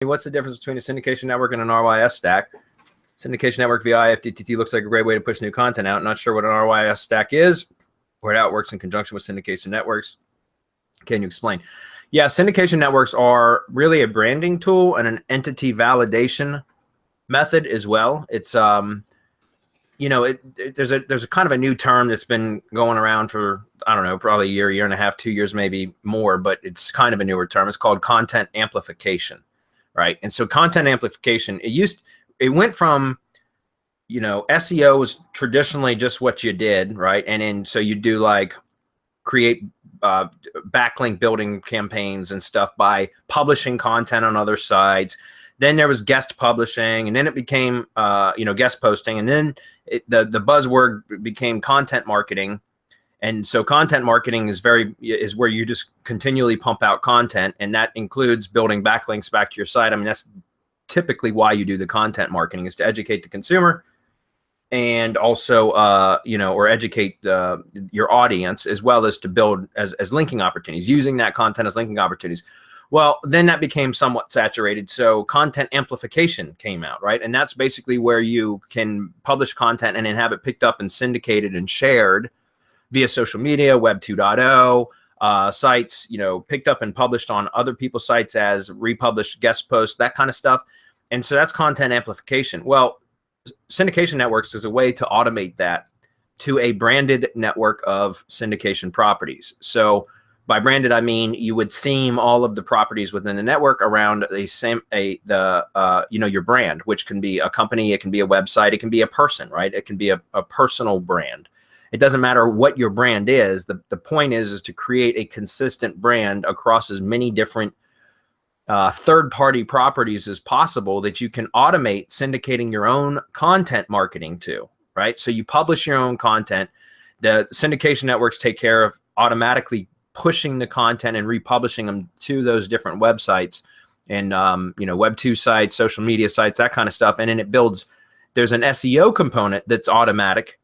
What's the difference between a syndication network and an RYS stack? Syndication network via IFTTT looks like a great way to push new content out. Not sure what an RYS stack is or how it works in conjunction with syndication networks. Can you explain? Yeah, syndication networks are really a branding tool and an entity validation method as well. It's there's a kind of a new term that's been going around for, I don't know, probably a year and a half, 2 years, maybe more, but it's kind of a newer term. It's called content amplification, right? And so content amplification, it went from, SEO was traditionally just what you did, right? And then so you do like create backlink building campaigns and stuff by publishing content on other sites. Then there was guest publishing, and then it became guest posting, and then the buzzword became content marketing. And so content marketing is where you just continually pump out content, and that includes building backlinks back to your site. I mean, that's typically why you do the content marketing, is to educate the consumer and also or educate your audience, as well as to build as linking opportunities, using that content as linking opportunities. Well, then that became somewhat saturated, so content amplification came out, right? And that's basically where you can publish content and then have it picked up and syndicated and shared via social media, Web 2.0, sites, picked up and published on other people's sites as republished guest posts, that kind of stuff. And so that's content amplification. Well, syndication networks is a way to automate that to a branded network of syndication properties. So by branded, I mean you would theme all of the properties within the network around your brand, which can be a company, it can be a website, it can be a person, right? It can be a personal brand. It doesn't matter what your brand is. The point is to create a consistent brand across as many different third-party properties as possible that you can automate syndicating your own content marketing to, right? So you publish your own content. The syndication networks take care of automatically pushing the content and republishing them to those different websites and Web 2 sites, social media sites, that kind of stuff. And then it builds, there's an SEO component that's automatic,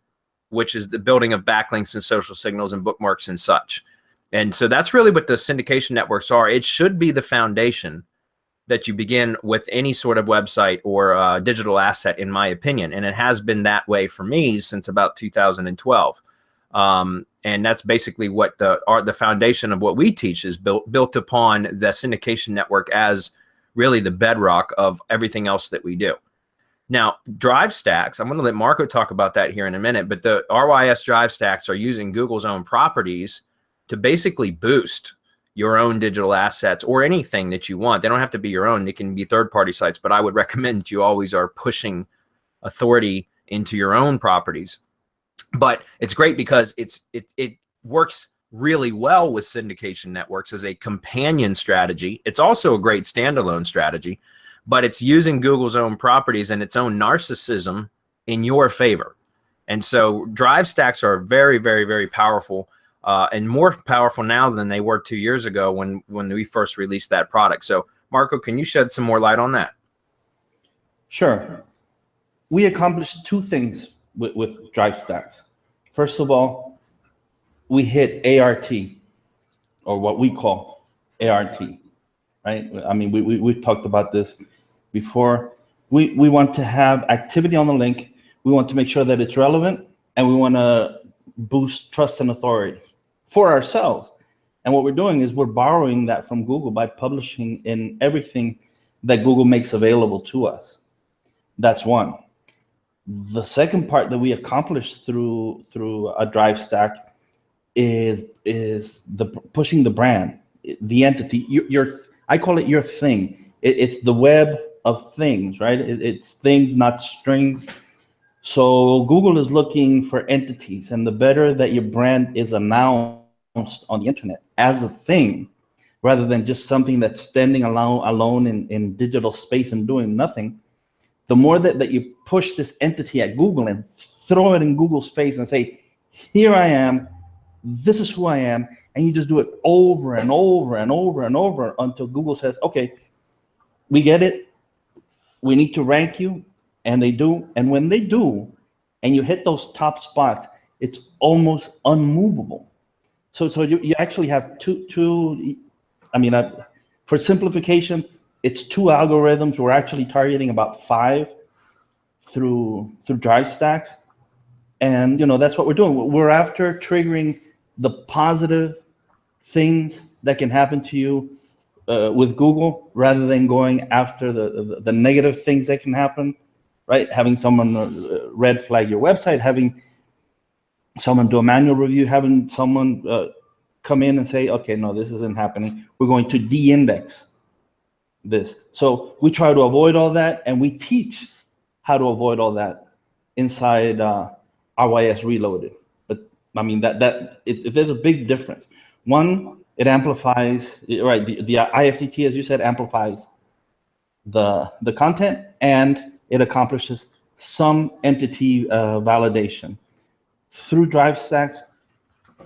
which is the building of backlinks and social signals and bookmarks and such. And so that's really what the syndication networks are. It should be the foundation that you begin with any sort of website or digital asset, in my opinion. And it has been that way for me since about 2012. And that's basically what the foundation of what we teach is built upon the syndication network as really the bedrock of everything else that we do. Now, drive stacks, I'm going to let Marco talk about that here in a minute, but the RYS drive stacks are using Google's own properties to basically boost your own digital assets or anything that you want. They don't have to be your own. They can be third-party sites, but I would recommend that you always are pushing authority into your own properties. But it's great because it works really well with syndication networks as a companion strategy. It's also a great standalone strategy, but it's using Google's own properties and its own narcissism in your favor. And so drive stacks are very, very, very powerful, and more powerful now than they were 2 years ago when we first released that product. So Marco, can you shed some more light on that? Sure. We accomplished two things with drive stacks. First of all, we hit ART, or what we call ART, right? I mean, we talked about this before. We want to have activity on the link. We want to make sure that it's relevant, and we want to boost trust and authority for ourselves. And what we're doing is we're borrowing that from Google by publishing in everything that Google makes available to us. That's one. The second part that we accomplished through a drive stack is the pushing the brand, the entity. I call it your thing. It's the web of things, right? It's things, not strings. So Google is looking for entities, and the better that your brand is announced on the internet as a thing, rather than just something that's standing alone in digital space and doing nothing, the more that you push this entity at Google and throw it in Google's face and say, here I am, this is who I am, and you just do it over and over and over and over until Google says, okay, we get it, we need to rank you, and they do. And when they do, and you hit those top spots, it's almost unmovable. So you actually have two. I mean, for simplification, It's 2 algorithms. We're actually targeting about 5 through drive stacks. And that's what we're doing. We're after triggering the positive things that can happen to you with Google, rather than going after the negative things that can happen, right? Having someone red flag your website, having someone do a manual review, having someone come in and say, okay, no, this isn't happening. We're going to de-index this. So we try to avoid all that, and we teach how to avoid all that inside RYS Reloaded. But I mean, if there's a big difference. One, it amplifies, right? The IFTTT, as you said, amplifies the content, and it accomplishes some entity validation. Through drive stacks,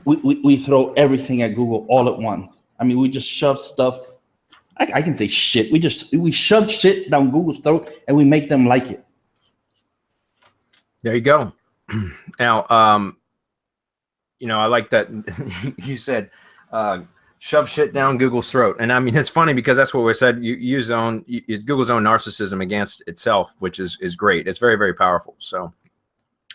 we throw everything at Google all at once. I mean, we just shove stuff. I can say shit. We shove shit down Google's throat, and we make them like it. There you go. Now, I like that you said shove shit down Google's throat. And I mean, it's funny because that's what we said. You use Google's own narcissism against itself, which is great. It's very, very powerful. So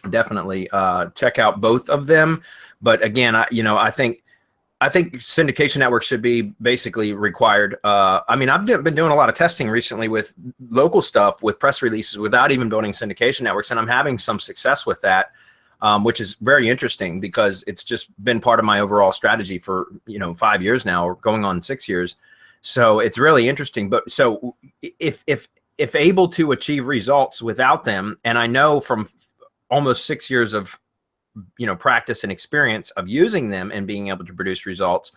definitely check out both of them. But again, I think syndication networks should be basically required. I mean, I've been doing a lot of testing recently with local stuff, with press releases, without even building syndication networks, and I'm having some success with that, which is very interesting because it's just been part of my overall strategy for 5 years now, or going on 6 years. So it's really interesting. But so if able to achieve results without them, and I know from almost 6 years of practice and experience of using them and being able to produce results,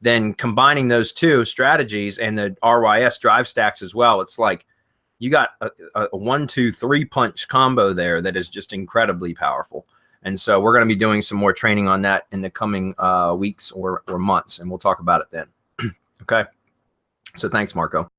then combining those two strategies and the RYS drive stacks as well, it's like you got a 1, 2, 3 punch combo there that is just incredibly powerful. And so we're going to be doing some more training on that in the coming weeks or months, and we'll talk about it then. Okay. So thanks, Marco.